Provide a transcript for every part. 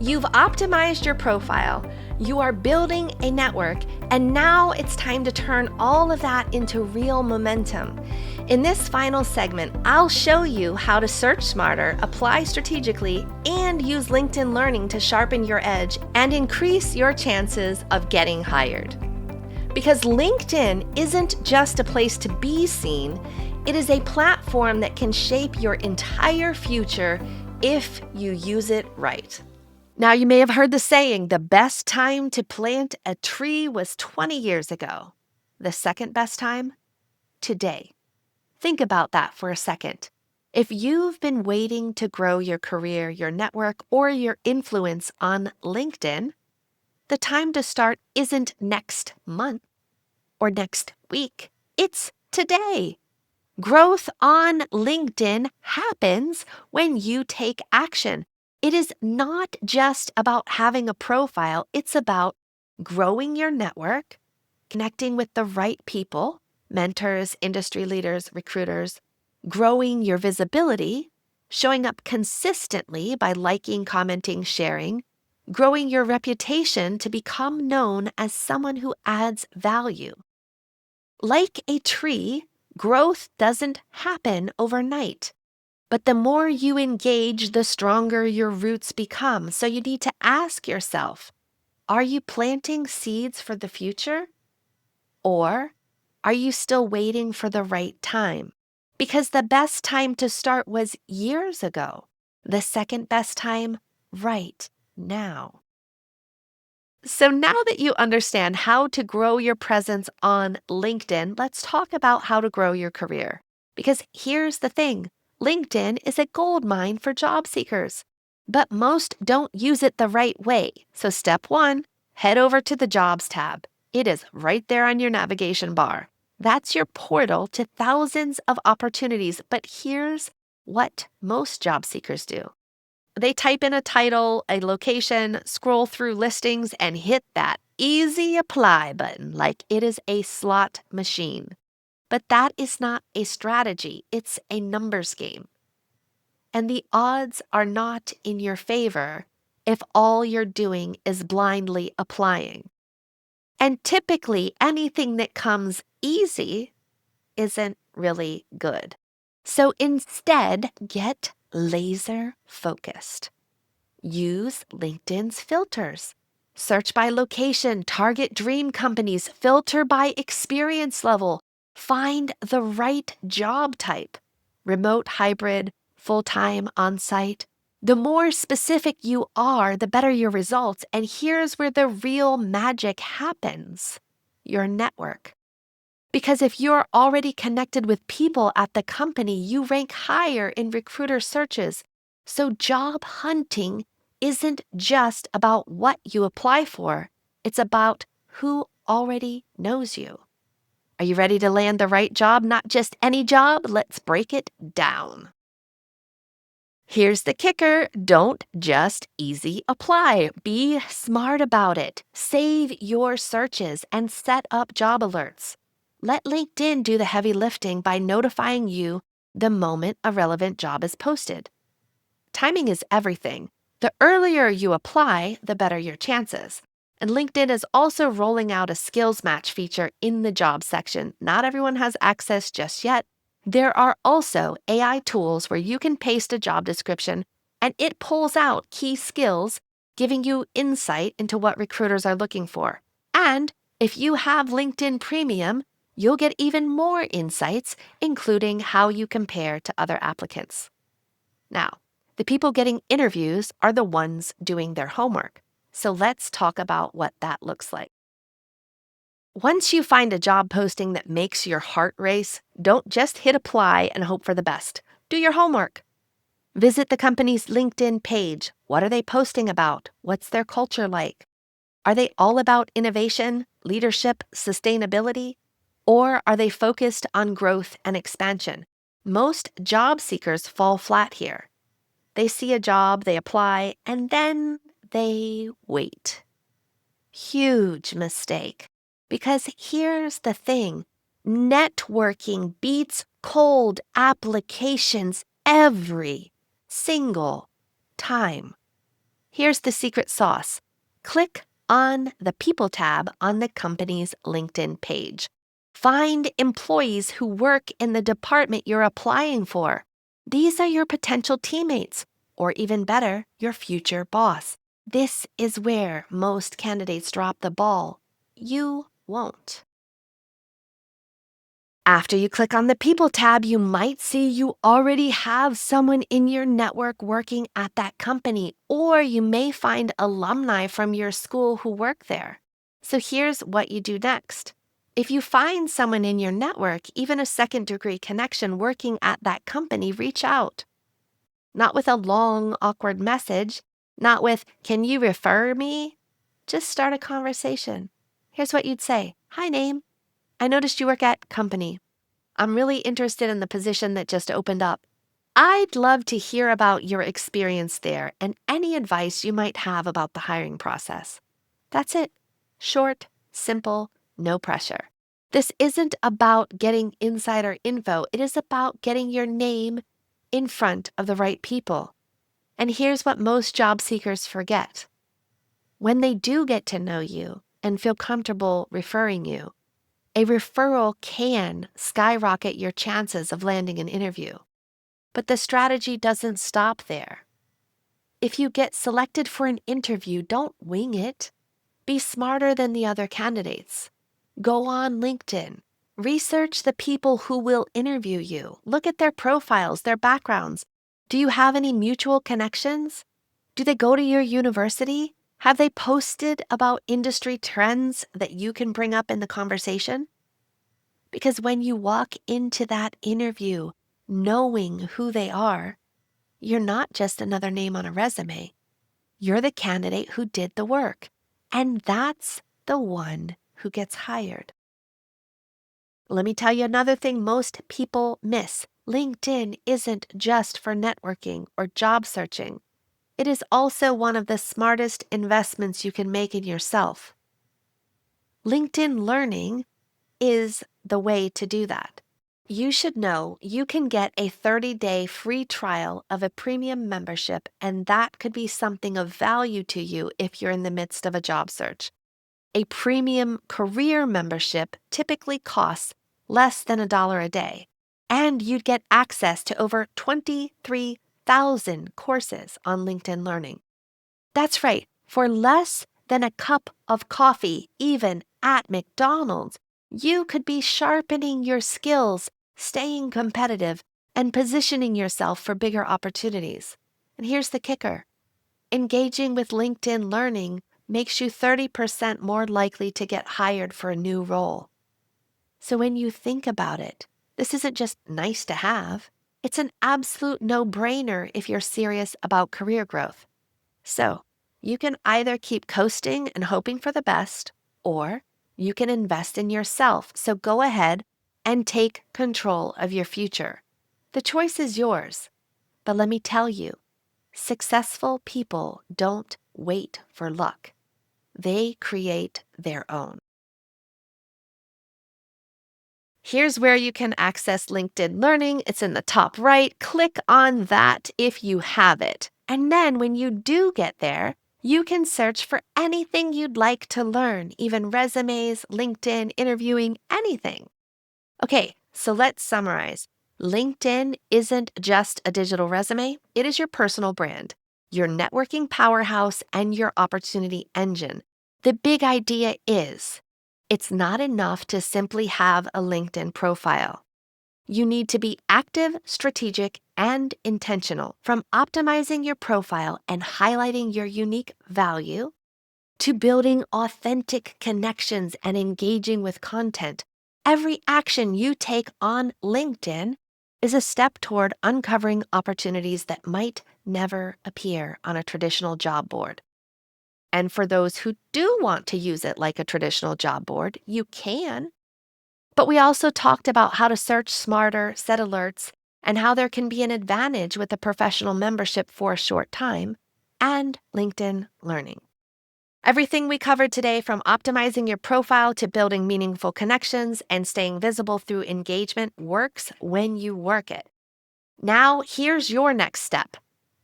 You've optimized your profile, you are building a network, and now it's time to turn all of that into real momentum. In this final segment, I'll show you how to search smarter, apply strategically, and use LinkedIn Learning to sharpen your edge and increase your chances of getting hired. Because LinkedIn isn't just a place to be seen, it is a platform that can shape your entire future if you use it right. Now, you may have heard the saying, the best time to plant a tree was 20 years ago. The second best time? Today. Think about that for a second. If you've been waiting to grow your career, your network, or your influence on LinkedIn, the time to start isn't next month or next week. It's today. Growth on LinkedIn happens when you take action. It is not just about having a profile, it's about growing your network, connecting with the right people, mentors, industry leaders, recruiters, growing your visibility, showing up consistently by liking, commenting, sharing, growing your reputation to become known as someone who adds value. Like a tree, growth doesn't happen overnight. But the more you engage, the stronger your roots become. So you need to ask yourself, are you planting seeds for the future? Or are you still waiting for the right time? Because the best time to start was years ago. The second best time, right now. So now that you understand how to grow your presence on LinkedIn, let's talk about how to grow your career. Because here's the thing. LinkedIn is a goldmine for job seekers, but most don't use it the right way. So step 1, head over to the Jobs tab. It is right there on your navigation bar. That's your portal to thousands of opportunities, but here's what most job seekers do. They type in a title, a location, scroll through listings, and hit that easy apply button like it is a slot machine. But that is not a strategy, it's a numbers game. And the odds are not in your favor if all you're doing is blindly applying. And typically, anything that comes easy isn't really good. So instead, get laser focused. Use LinkedIn's filters. Search by location, target dream companies, filter by experience level. Find the right job type, remote, hybrid, full-time, on-site. The more specific you are, the better your results. And here's where the real magic happens, your network. Because if you're already connected with people at the company, you rank higher in recruiter searches. So job hunting isn't just about what you apply for, it's about who already knows you. Are you ready to land the right job, not just any job? Let's break it down. Here's the kicker. Don't just easy apply. Be smart about it. Save your searches and set up job alerts. Let LinkedIn do the heavy lifting by notifying you the moment a relevant job is posted. Timing is everything. The earlier you apply, the better your chances. And LinkedIn is also rolling out a skills match feature in the job section. Not everyone has access just yet. There are also AI tools where you can paste a job description and it pulls out key skills, giving you insight into what recruiters are looking for. And if you have LinkedIn Premium, you'll get even more insights, including how you compare to other applicants. Now, the people getting interviews are the ones doing their homework. So let's talk about what that looks like. Once you find a job posting that makes your heart race, don't just hit apply and hope for the best. Do your homework. Visit the company's LinkedIn page. What are they posting about? What's their culture like? Are they all about innovation, leadership, sustainability? Or are they focused on growth and expansion? Most job seekers fall flat here. They see a job, they apply, and then they wait. Huge mistake. Because here's the thing, networking beats cold applications every single time. Here's the secret sauce. Click on the People tab on the company's LinkedIn page. Find employees who work in the department you're applying for. These are your potential teammates, or even better, your future boss. This is where most candidates drop the ball. You won't. After you click on the People tab, you might see you already have someone in your network working at that company, or you may find alumni from your school who work there. So here's what you do next. If you find someone in your network, even a second-degree connection working at that company, reach out. Not with a long, awkward message, not with, "Can you refer me?" Just start a conversation. Here's what you'd say. "Hi, name. I noticed you work at company. I'm really interested in the position that just opened up. I'd love to hear about your experience there and any advice you might have about the hiring process." That's it. Short, simple, no pressure. This isn't about getting insider info. It is about getting your name in front of the right people. And here's what most job seekers forget. When they do get to know you and feel comfortable referring you, a referral can skyrocket your chances of landing an interview. But the strategy doesn't stop there. If you get selected for an interview, don't wing it. Be smarter than the other candidates. Go on LinkedIn. Research the people who will interview you. Look at their profiles, their backgrounds. Do you have any mutual connections? Do they go to your university? Have they posted about industry trends that you can bring up in the conversation? Because when you walk into that interview knowing who they are, you're not just another name on a resume. You're the candidate who did the work. And that's the one who gets hired. Let me tell you another thing most people miss. LinkedIn isn't just for networking or job searching. It is also one of the smartest investments you can make in yourself. LinkedIn Learning is the way to do that. You should know you can get a 30-day free trial of a premium membership, and that could be something of value to you if you're in the midst of a job search. A premium career membership typically costs less than $1 a day, and you'd get access to over 23,000 courses on LinkedIn Learning. That's right, for less than a cup of coffee, even at McDonald's, you could be sharpening your skills, staying competitive, and positioning yourself for bigger opportunities. And here's the kicker. Engaging with LinkedIn Learning makes you 30% more likely to get hired for a new role. So when you think about it, this isn't just nice to have. It's an absolute no-brainer if you're serious about career growth. So you can either keep coasting and hoping for the best, or you can invest in yourself. So go ahead and take control of your future. The choice is yours. But let me tell you, successful people don't wait for luck. They create their own. Here's where you can access LinkedIn Learning. It's in the top right. Click on that if you have it. And then when you do get there, you can search for anything you'd like to learn, even resumes, LinkedIn, interviewing, anything. Okay, so let's summarize. LinkedIn isn't just a digital resume. It is your personal brand, your networking powerhouse, and your opportunity engine. The big idea is it's not enough to simply have a LinkedIn profile. You need to be active, strategic, and intentional, from optimizing your profile and highlighting your unique value to building authentic connections and engaging with content. Every action you take on LinkedIn is a step toward uncovering opportunities that might never appear on a traditional job board. And for those who do want to use it like a traditional job board, you can. But we also talked about how to search smarter, set alerts, and how there can be an advantage with a professional membership for a short time, and LinkedIn Learning. Everything we covered today, from optimizing your profile to building meaningful connections and staying visible through engagement, works when you work it. Now, here's your next step.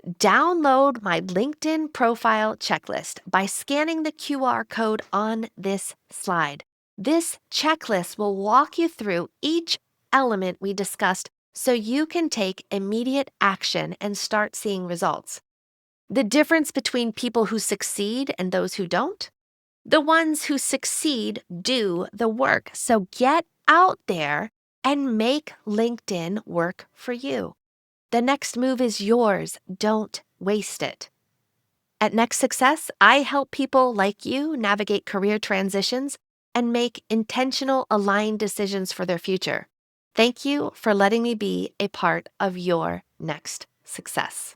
Download my LinkedIn profile checklist by scanning the QR code on this slide. This checklist will walk you through each element we discussed so you can take immediate action and start seeing results. The difference between people who succeed and those who don't? The ones who succeed do the work. So get out there and make LinkedIn work for you. The next move is yours. Don't waste it. At Next Success, I help people like you navigate career transitions and make intentional, aligned decisions for their future. Thank you for letting me be a part of your next success.